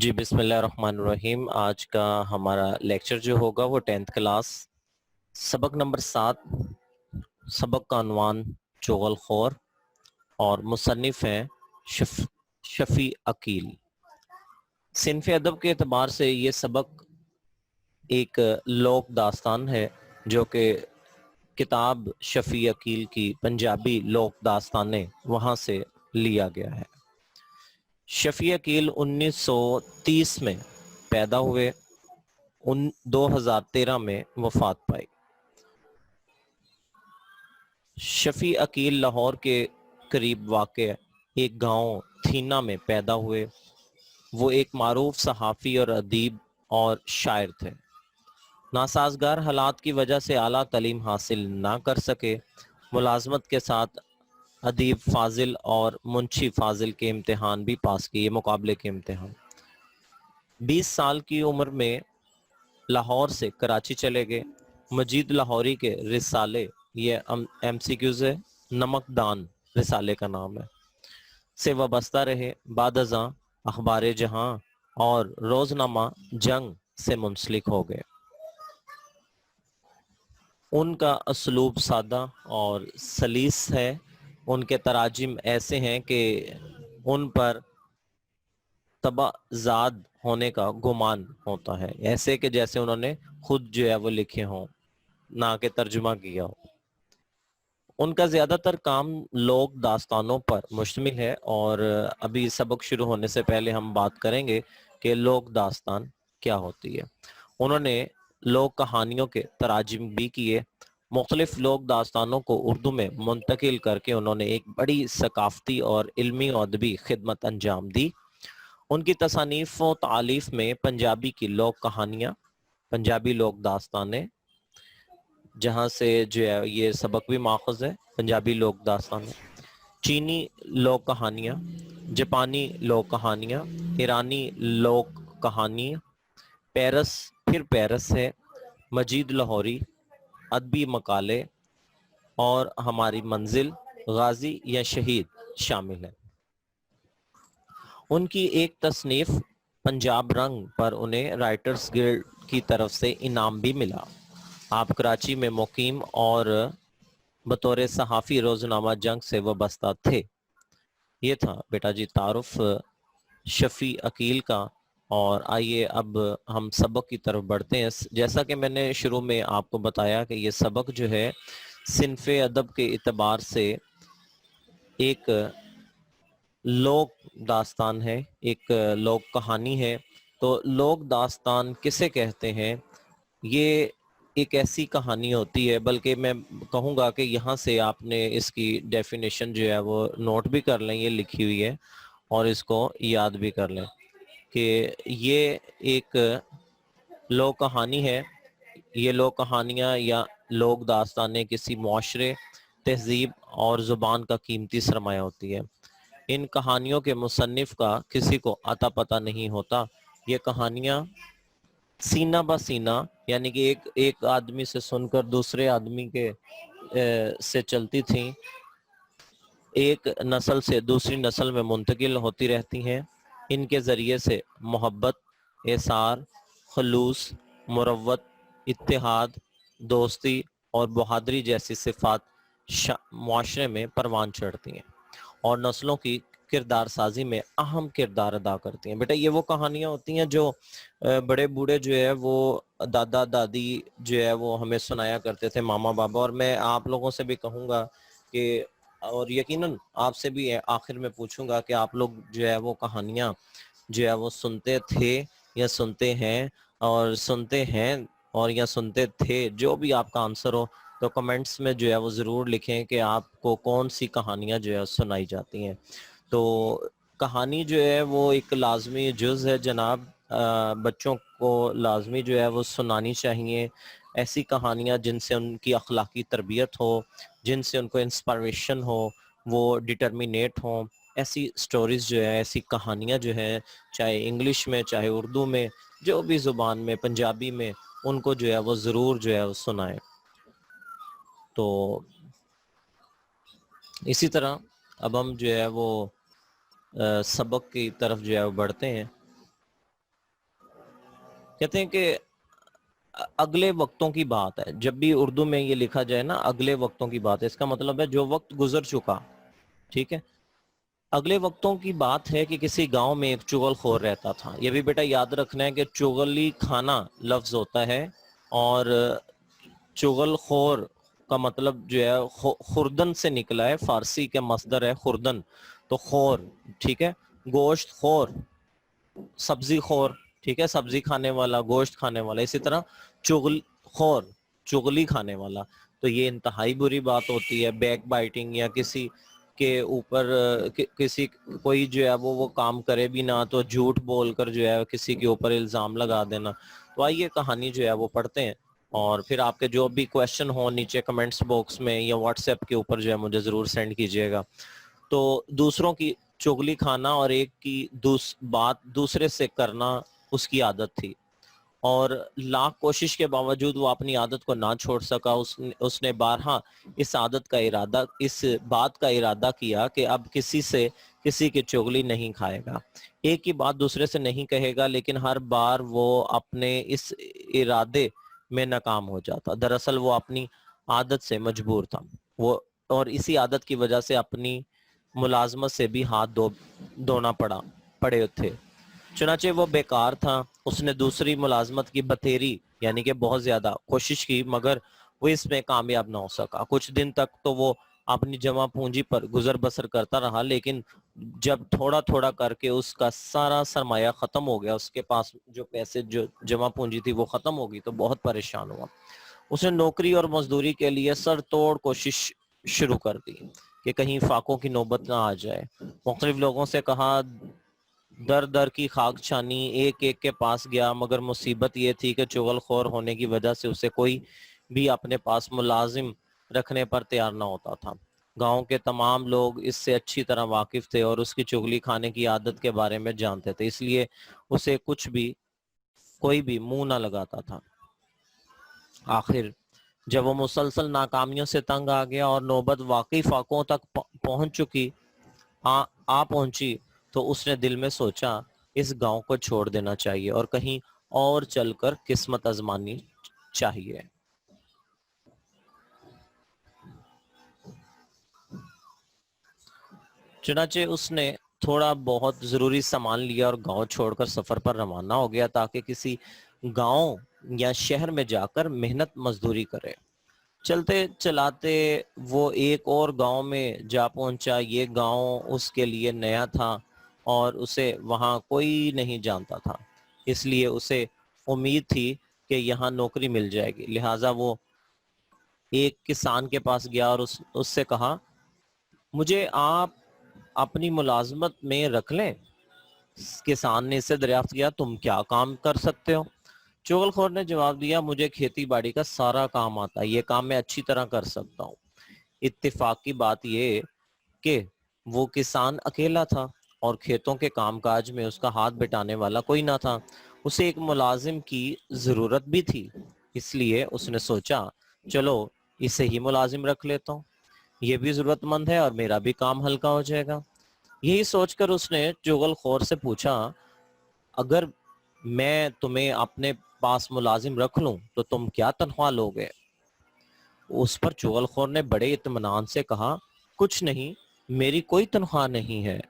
جی بسم اللہ الرحمن الرحیم۔ آج کا ہمارا لیکچر جو ہوگا وہ 10th کلاس سبق نمبر 7، سبق کا عنوان چغل خور، اور مصنف ہیں شفیع عقیل۔ صنف ادب کے اعتبار سے یہ سبق ایک لوک داستان ہے جو کہ کتاب شفیع عقیل کی پنجابی لوک داستانیں وہاں سے لیا گیا ہے۔ شفیع عقیل 1930 میں پیدا ہوئے، 2013 میں وفات پائی۔ شفیع عقیل لاہور کے قریب واقع ایک گاؤں تھینا میں پیدا ہوئے۔ وہ ایک معروف صحافی اور ادیب اور شاعر تھے۔ ناسازگار حالات کی وجہ سے اعلیٰ تعلیم حاصل نہ کر سکے۔ ملازمت کے ساتھ ادیب فاضل اور منشی فاضل کے امتحان بھی پاس کیے، مقابلے کے امتحان۔ 20 سال کی عمر میں لاہور سے کراچی چلے گئے۔ مجید لاہوری کے رسالے، یہ ایم سی کیوز ہے، نمک دان رسالے کا نام ہے، سے وابستہ رہے۔ بعد ازاں اخبار جہاں اور روزنامہ جنگ سے منسلک ہو گئے۔ ان کا اسلوب سادہ اور سلیس ہے۔ ان کے تراجم ایسے ہیں کہ ان پر طبع زاد ہونے کا گمان ہوتا ہے، ایسے کہ جیسے انہوں نے خود جو ہے وہ لکھے ہوں، نہ کہ ترجمہ کیا ہو۔ ان کا زیادہ تر کام لوک داستانوں پر مشتمل ہے، اور ابھی سبق شروع ہونے سے پہلے ہم بات کریں گے کہ لوک داستان کیا ہوتی ہے۔ انہوں نے لوک کہانیوں کے تراجم بھی کیے۔ مختلف لوک داستانوں کو اردو میں منتقل کر کے انہوں نے ایک بڑی ثقافتی اور علمی و ادبی خدمت انجام دی۔ ان کی تصانیف و تالیف میں پنجابی کی لوک کہانیاں، پنجابی لوک داستانیں، جہاں سے جو ہے یہ سبق بھی ماخذ ہے، پنجابی لوک داستانیں، چینی لوک کہانیاں، جاپانی لوک کہانیاں، ایرانی لوک کہانیاں، پیرس ہے، مجید لاہوری، ادبی مقالے، اور ہماری منزل، غازی یا شہید شامل ہیں۔ ان کی ایک تصنیف پنجاب رنگ پر انہیں رائٹرز گلڈ کی طرف سے انعام بھی ملا۔ آپ کراچی میں مقیم اور بطور صحافی روزنامہ جنگ سے وابستہ تھے۔ یہ تھا بیٹا جی تعارف شفیع عقیل کا، اور آئیے اب ہم سبق کی طرف بڑھتے ہیں۔ جیسا کہ میں نے شروع میں آپ کو بتایا کہ یہ سبق جو ہے صنف ادب کے اعتبار سے ایک لوک داستان ہے، ایک لوک کہانی ہے۔ تو لوک داستان کسے کہتے ہیں؟ یہ ایک ایسی کہانی ہوتی ہے، بلکہ میں کہوں گا کہ یہاں سے آپ نے اس کی ڈیفینیشن جو ہے وہ نوٹ بھی کر لیں، یہ لکھی ہوئی ہے، اور اس کو یاد بھی کر لیں کہ یہ ایک لوک کہانی ہے۔ یہ لوک کہانیاں یا لوک داستانیں کسی معاشرے، تہذیب اور زبان کا قیمتی سرمایہ ہوتی ہے۔ ان کہانیوں کے مصنف کا کسی کو عطا پتہ نہیں ہوتا۔ یہ کہانیاں سینہ بہ سینہ، یعنی کہ ایک آدمی سے سن کر دوسرے آدمی کے سے چلتی تھیں، ایک نسل سے دوسری نسل میں منتقل ہوتی رہتی ہیں۔ ان کے ذریعے سے محبت، احسار، خلوص، مروت، اتحاد، دوستی اور بہادری جیسی صفات معاشرے میں پروان چڑھتی ہیں اور نسلوں کی کردار سازی میں اہم کردار ادا کرتی ہیں۔ بیٹا یہ وہ کہانیاں ہوتی ہیں جو بڑے بوڑھے جو ہے وہ دادا دادی جو ہے وہ ہمیں سنایا کرتے تھے، ماما بابا۔ اور میں آپ لوگوں سے بھی کہوں گا کہ، اور یقیناً آپ سے بھی آخر میں پوچھوں گا کہ آپ لوگ جو ہے وہ کہانیاں جو ہے وہ سنتے تھے یا سنتے ہیں، اور سنتے ہیں اور یا سنتے تھے، جو بھی آپ کا آنسر ہو تو کمنٹس میں جو ہے وہ ضرور لکھیں کہ آپ کو کون سی کہانیاں جو ہے سنائی جاتی ہیں۔ تو کہانی جو ہے وہ ایک لازمی جز ہے جناب، بچوں کو لازمی جو ہے وہ سنانی چاہیے ایسی کہانیاں جن سے ان کی اخلاقی تربیت ہو، جن سے ان کو انسپائریشن ہو، وہ ڈٹرمینیٹ ہوں۔ ایسی سٹوریز جو ہے، ایسی کہانیاں جو ہیں، چاہے انگلش میں، چاہے اردو میں، جو بھی زبان میں، پنجابی میں، ان کو جو ہے وہ ضرور جو ہے وہ سنائیں۔ تو اسی طرح اب ہم جو ہے وہ سبق کی طرف جو ہے وہ بڑھتے ہیں۔ کہتے ہیں کہ اگلے وقتوں کی بات ہے. جب بھی اردو میں یہ لکھا جائے نا اگلے وقتوں کی بات ہے، اس کا مطلب ہے جو وقت گزر چکا. ٹھیک ہے، اگلے وقتوں کی بات ہے کہ کسی گاؤں میں ایک چغل خور رہتا تھا. یہ بھی بیٹا یاد رکھنا ہے کہ چغلی کھانا لفظ ہوتا ہے، اور چغل خور کا مطلب جو ہے خوردن سے نکلا ہے، فارسی کا مصدر ہے خوردن، تو خور. ٹھیک ہے، گوشت خور، سبزی خور. ٹھیک ہے، سبزی کھانے والا، گوشت کھانے والا. اسی طرح چغل خور، چغلی کھانے والا. تو یہ انتہائی بری بات ہوتی ہے، بیک بائٹنگ، یا کسی کے اوپر کسی کوئی جو ہے وہ کام کرے بھی نہ تو جھوٹ بول کر جو ہے کسی کے اوپر الزام لگا دینا. تو آئیے کہانی جو ہے وہ پڑھتے ہیں، اور پھر آپ کے جو بھی کویشچن ہوں نیچے کمنٹس باکس میں یا واٹس ایپ کے اوپر جو ہے مجھے ضرور سینڈ کیجیے گا. تو دوسروں کی چغلی کھانا اور ایک کی بات دوسرے سے کرنا اس کی عادت تھی، اور لاکھ کوشش کے باوجود وہ اپنی عادت کو نہ چھوڑ سکا. اس نے بارہا اس بات کا ارادہ کیا کہ اب کسی کی چغلی نہیں کھائے گا. ایک ہی بات دوسرے سے نہیں کہے گا، لیکن ہر بار وہ اپنے اس ارادے میں ناکام ہو جاتا. دراصل وہ اپنی عادت سے مجبور تھا، اور اسی عادت کی وجہ سے اپنی ملازمت سے بھی ہاتھ دھونا پڑے تھے. چنانچہ وہ بیکار تھا. اس نے دوسری ملازمت کی بتھیری یعنی کہ بہت زیادہ کوشش کی، مگر وہ اس میں کامیاب نہ ہو سکا. کچھ دن تک تو وہ اپنی جمع پونجی پر گزر بسر کرتا رہا، لیکن جب تھوڑا تھوڑا کر کے اس کا سارا سرمایہ ختم ہو گیا، اس کے پاس جو پیسے جو جمع پونجی تھی وہ ختم ہو گئی، تو بہت پریشان ہوا. اس نے نوکری اور مزدوری کے لیے سر توڑ کوشش شروع کر دی کہ کہیں فاقوں کی نوبت نہ آ جائے. مختلف لوگوں سے کہا، در در کی خاک چھانی، ایک ایک کے پاس گیا، مگر مصیبت یہ تھی کہ چغل خور ہونے کی وجہ سے اسے کوئی بھی اپنے پاس ملازم رکھنے پر تیار نہ ہوتا تھا. گاؤں کے تمام لوگ اس سے اچھی طرح واقف تھے اور اس کی چغلی کھانے کی عادت کے بارے میں جانتے تھے، اس لیے اسے کوئی بھی منہ نہ لگاتا تھا. آخر جب وہ مسلسل ناکامیوں سے تنگ آ گیا اور نوبت واقعی فاقوں تک پہنچی، تو اس نے دل میں سوچا اس گاؤں کو چھوڑ دینا چاہیے اور کہیں اور چل کر قسمت آزمانی چاہیے. چنانچہ اس نے تھوڑا بہت ضروری سامان لیا اور گاؤں چھوڑ کر سفر پر روانہ ہو گیا تاکہ کسی گاؤں یا شہر میں جا کر محنت مزدوری کرے. چلتے چلاتے وہ ایک اور گاؤں میں جا پہنچا. یہ گاؤں اس کے لیے نیا تھا اور اسے وہاں کوئی نہیں جانتا تھا، اس لیے اسے امید تھی کہ یہاں نوکری مل جائے گی. لہٰذا وہ ایک کسان کے پاس گیا اور اس سے کہا، مجھے آپ اپنی ملازمت میں رکھ لیں. کسان نے اس سے دریافت کیا، تم کیا کام کر سکتے ہو؟ چغل خور نے جواب دیا، مجھے کھیتی باڑی کا سارا کام آتا ہے، یہ کام میں اچھی طرح کر سکتا ہوں. اتفاق کی بات یہ کہ وہ کسان اکیلا تھا اور کھیتوں کے کام کاج میں اس کا ہاتھ بٹانے والا کوئی نہ تھا. اسے ایک ملازم کی ضرورت بھی تھی، اس لیے اس نے سوچا چلو اسے ہی ملازم رکھ لیتا ہوں، یہ بھی ضرورت مند ہے اور میرا بھی کام ہلکا ہو جائے گا. یہی سوچ کر اس نے چغل خور سے پوچھا، اگر میں تمہیں اپنے پاس ملازم رکھ لوں تو تم کیا تنخواہ لوگے؟ اس پر چغل خور نے بڑے اطمینان سے کہا، کچھ نہیں، میری کوئی تنخواہ نہیں ہے.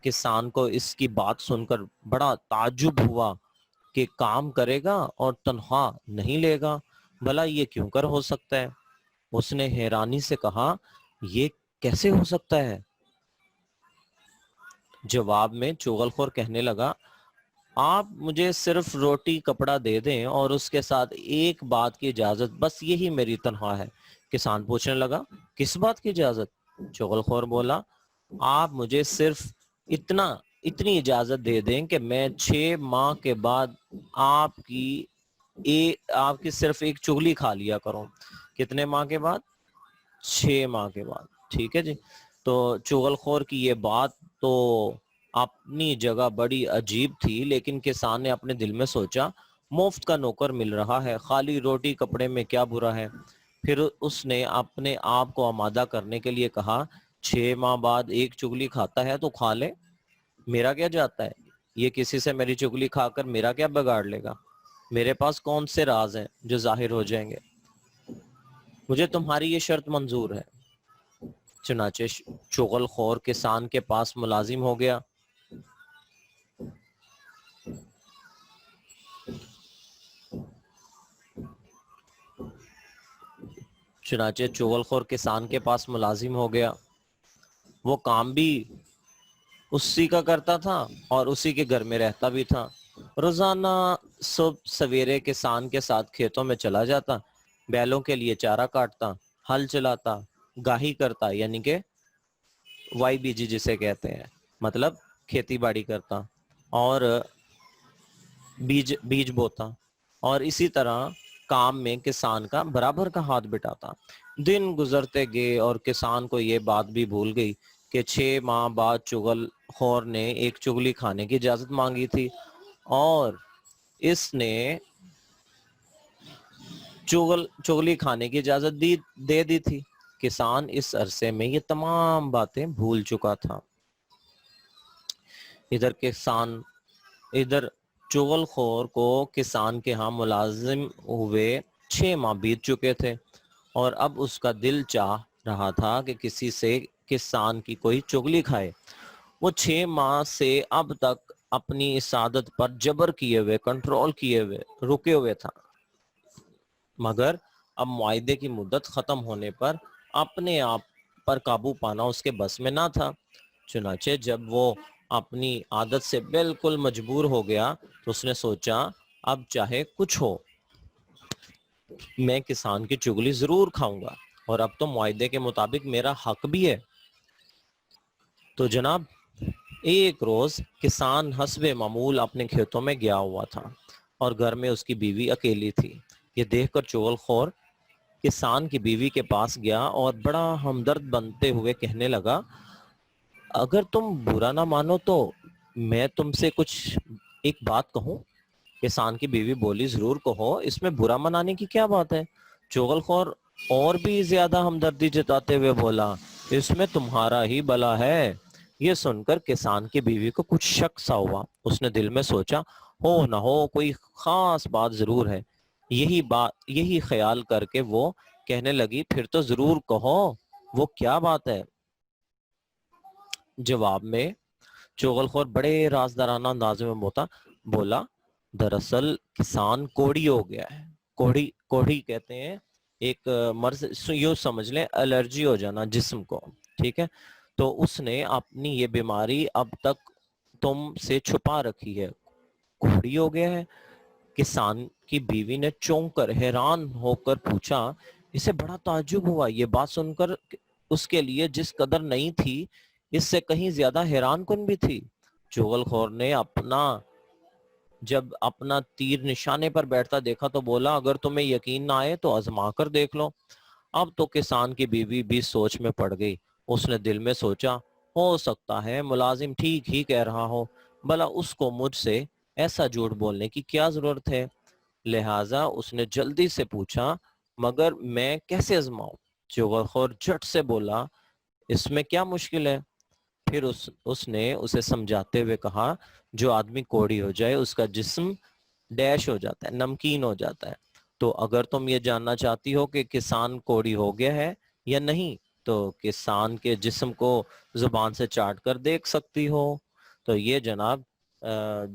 کسان کو اس کی بات سن کر بڑا تعجب ہوا کہ کام کرے گا اور تنخواہ نہیں لے گا، بھلا یہ کیوں کر ہو سکتا ہے؟ اس نے حیرانی سے کہا، یہ کیسے ہو سکتا ہے؟ جواب میں چغل خور کہنے لگا، آپ مجھے صرف روٹی کپڑا دے دیں اور اس کے ساتھ ایک بات کی اجازت، بس یہی میری تنخواہ ہے. کسان پوچھنے لگا، کس بات کی اجازت؟ چغل خور بولا، آپ مجھے صرف اتنی اجازت دے دیں کہ میں 6 ماہ کے بعد آپ کی صرف ایک چغلی کھا لیا کروں. کتنے ماہ کے بعد؟ 6 ماہ کے بعد. ٹھیک ہے جی. تو چغل خور کی یہ بات تو اپنی جگہ بڑی عجیب تھی، لیکن کسان نے اپنے دل میں سوچا، مفت کا نوکر مل رہا ہے، خالی روٹی کپڑے میں کیا برا ہے؟ پھر اس نے اپنے آپ کو آمادہ کرنے کے لیے کہا، 6 ماہ بعد ایک چغلی کھاتا ہے تو کھا لے، میرا کیا جاتا ہے؟ یہ کسی سے میری چغلی کھا کر میرا کیا بگاڑ لے گا؟ میرے پاس کون سے راز ہیں جو ظاہر ہو جائیں گے؟ مجھے تمہاری یہ شرط منظور ہے۔ چنانچہ چغل خور کسان کے پاس ملازم ہو گیا۔ چنانچہ چغل خور کسان کے پاس ملازم ہو گیا۔ وہ کام بھی اسی کا کرتا تھا اور اسی کے گھر میں رہتا بھی تھا۔ روزانہ صبح سویرے کسان کے ساتھ کھیتوں میں چلا جاتا، بیلوں کے لیے چارہ کاٹتا، ہل چلاتا، گاہی کرتا یعنی کہ وائی بی جی جسے کہتے ہیں، مطلب کھیتی باڑی کرتا، اور بیج بوتا، اور اسی طرح کام میں کسان کا برابر کا ہاتھ بٹاتا۔ دن گزرتے گئے اور کسان کو یہ بات بھی بھول گئی کہ 6 ماہ بعد چغل خور نے ایک چگلی کھانے کی اجازت مانگی تھی اور اس نے چگلی کھانے کی اجازت دے دی تھی۔ کسان اس عرصے میں یہ تمام باتیں بھول چکا تھا۔ ادھر چغل خور کو کسان کے ہاں ملازم ہوئے 6 ماہ بیت چکے تھے اور اب اس کا دل چاہ رہا تھا کہ کسی سے کسان کی کوئی چگلی کھائے۔ وہ 6 ماہ سے اب تک اپنی اس عادت پر جبر کیے ہوئے، کنٹرول کیے ہوئے، رکے ہوئے تھا، مگر اب معاہدے کی مدت ختم ہونے پر اپنے آپ پر قابو پانا اس کے بس میں نہ تھا۔ چنانچہ جب وہ اپنی عادت سے بالکل مجبور ہو گیا تو اس نے سوچا اب چاہے کچھ ہو میں کسان کی چگلی ضرور کھاؤں گا، اور اب تو معاہدے کے مطابق میرا حق بھی ہے۔ تو جناب ایک روز کسان حسب معمول اپنے کھیتوں میں گیا ہوا تھا اور گھر میں اس کی بیوی اکیلی تھی۔ یہ دیکھ کر چغل خور کسان کی بیوی کے پاس گیا اور بڑا ہمدرد بنتے ہوئے کہنے لگا، اگر تم برا نہ مانو تو میں تم سے کچھ ایک بات کہوں؟ کسان کی بیوی بولی، ضرور کہو، اس میں برا منانے کی کیا بات ہے؟ چغل خور اور بھی زیادہ ہمدردی جتاتے ہوئے بولا، اس میں تمہارا ہی بلا ہے۔ یہ سن کر کسان کی بیوی کو کچھ شک سا ہوا۔ اس نے دل میں سوچا ہو نہ ہو کوئی خاص بات ضرور ہے۔ یہی خیال کر کے وہ کہنے لگی، پھر تو ضرور کہو، وہ کیا بات ہے؟ جواب میں چغل خور بڑے رازدارانہ انداز میں بولا، دراصل کسان کوڑی ہو گیا ہے۔ کوڑی کہتے ہیں ایک مرض، یوں سمجھ لیں الرجی ہو جانا جسم کو، ٹھیک ہے؟ تو اس نے اپنی یہ بیماری اب تک تم سے چھپا رکھی ہے، کوڑی ہو گیا ہے۔ کسان کی بیوی نے چونک کر حیران ہو کر پوچھا، اسے بڑا تعجب ہوا۔ یہ بات سن کر اس کے لیے جس قدر نہیں تھی اس سے کہیں زیادہ حیران کن بھی تھی۔ چغل خور نے جب اپنا تیر نشانے پر بیٹھتا دیکھا تو بولا، اگر تمہیں یقین نہ آئے تو آزما کر دیکھ لو۔ اب تو کسان کی بیوی بھی سوچ میں پڑ گئی۔ اس نے دل میں سوچا، ہو سکتا ہے ملازم ٹھیک ہی کہہ رہا ہو، بھلا اس کو مجھ سے ایسا جھوٹ بولنے کی کیا ضرورت ہے؟ لہٰذا اس نے جلدی سے پوچھا، مگر میں کیسے آزماؤں؟ چغل خور جھٹ سے بولا، اس میں کیا مشکل ہے؟ پھر اس نے اسے سمجھاتے ہوئے کہا، جو آدمی کوڑی ہو جائے اس کا جسم ڈیش ہو جاتا ہے، نمکین ہو جاتا ہے۔ تو اگر تم یہ جاننا چاہتی ہو کہ کسان کوڑی ہو گیا ہے یا نہیں تو کسان کے جسم کو زبان سے چاٹ کر دیکھ سکتی ہو۔ تو یہ جناب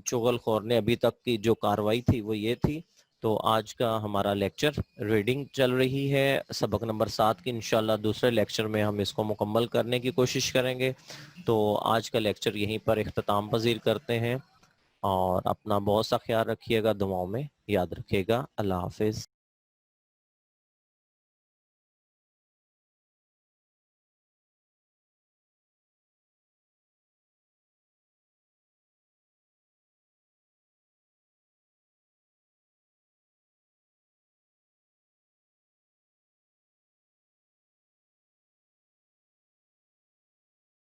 چغل خور نے ابھی تک کی جو کاروائی تھی وہ یہ تھی۔ تو آج کا ہمارا لیکچر ریڈنگ چل رہی ہے سبق نمبر 7 کی، انشاءاللہ دوسرے لیکچر میں ہم اس کو مکمل کرنے کی کوشش کریں گے۔ تو آج کا لیکچر یہیں پر اختتام پذیر کرتے ہیں، اور اپنا بہت سا خیال رکھیے گا، دعاؤں میں یاد رکھیے گا۔ اللہ حافظ۔